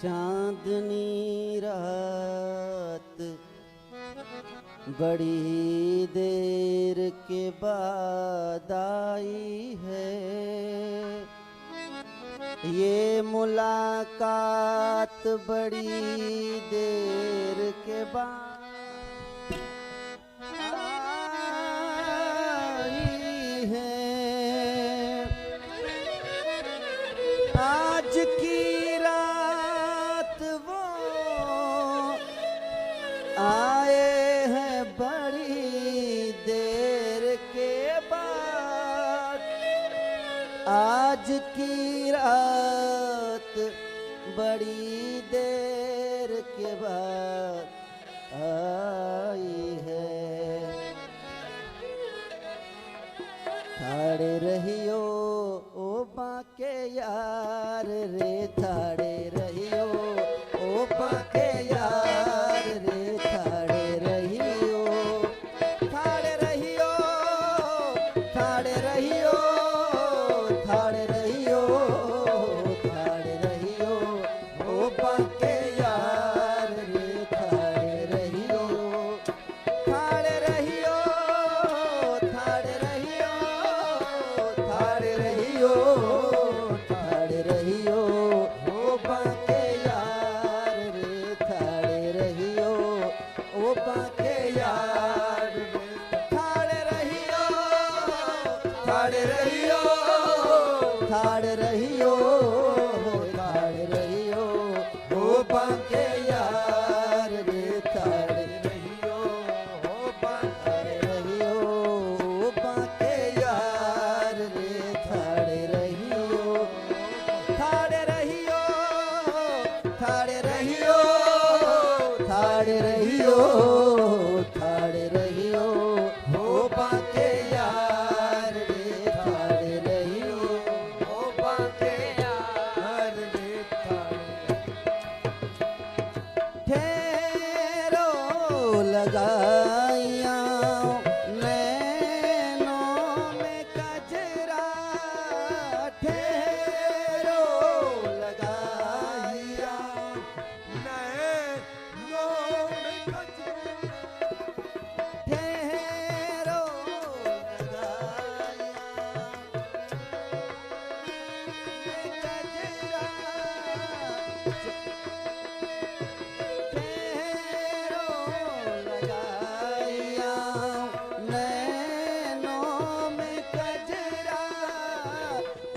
चांदनी रात बड़ी देर के बाद आई है, ये मुलाकात बड़ी देर के बाद आई है। आज की आए हैं बड़ी देर के बाद, आज की रात बड़ी देर के बाद आई है। थाड़े रहियो ओ बाके यार रे, थाड़े रहियो ओ बाके यार रे,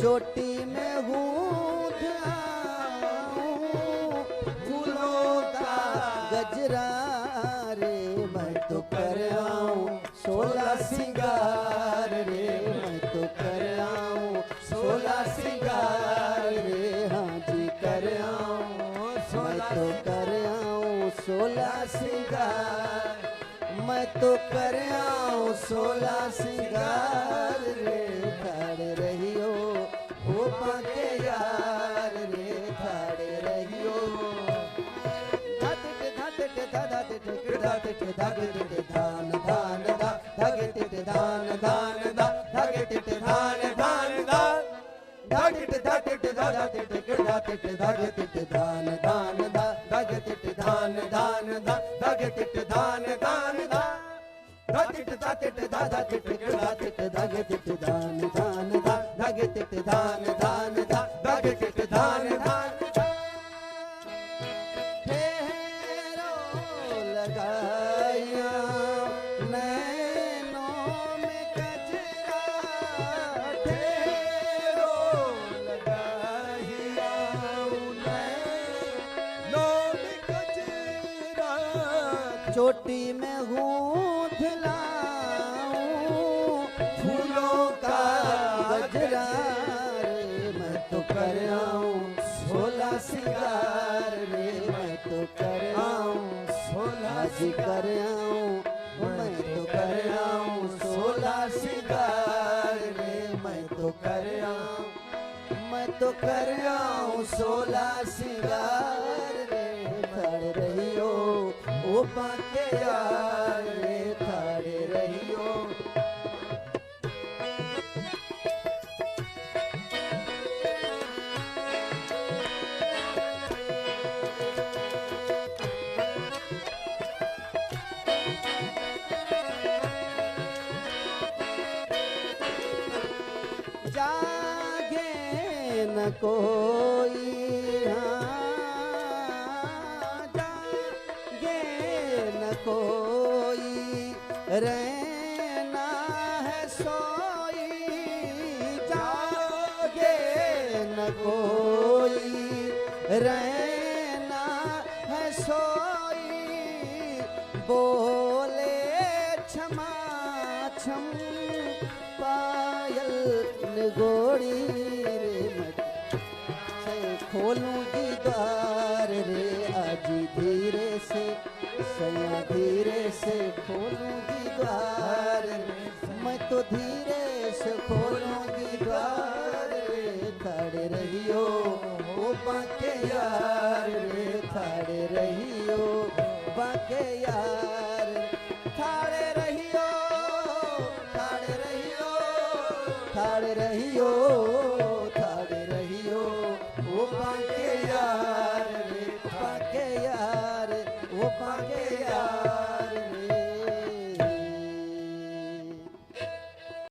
चोटी में गूंथ आऊं फूलों का गजरा रे, मैं तो कर आऊं 16 सिंगार रे, मैं तो कर आऊं 16 सिंगार रे, हाँ जी कर आऊं, मैं तो कर आऊं 16 सिंगार, मैं तो कर आऊं 16 सिंगार रे। खड़े रहियो ओ बाके यार रे, खड़े रहियो धान धान धा धगे टिट धान धान धा धगे टिट धान धान धा धगे टिट धाटे धा टिट धगे टिट धान धान धा धगे टिट धान धान धा धगे टिट धान धान धा टिट धा टिट धा धा टिट धगे टिट धान धान धा धगे टिट धान धान धा धगे टिट धान धान फेरो लगाया नैनों में गजरा, फेरो लगाया नैनों में गजरा, चोटी में गूंथ लाऊं फूलों का गजरा रे, मैं तो कर आऊं 16 सिंगार रे, मैं तो कर आऊं 16 जी कर आऊं, मैं तो कर आऊं 16 सिंगार रे, मैं तो कर आऊं, मैं तो कर आऊं 16 सिंगार रे। खड़े रहियो ओ बाके यार रे थाड़े रहियो। जागे न कोई, हाँ जागे न कोई, रहना है सोई। जागे न कोई, रहना है सोई। बोले क्षमा छम पायल गोड़ी रे मत से खोलूंगी द्वार रे आज धीरे से, सया धीरे से खोलूंगी द्वार रे। मैं तो धीरे से खोलूंगी द्वार रे थाड़े रहियो ओ बाके यार रे थाड़े रहियो बाके यार थाड़े रहियो थाड़े रहियो थाड़े रहियो।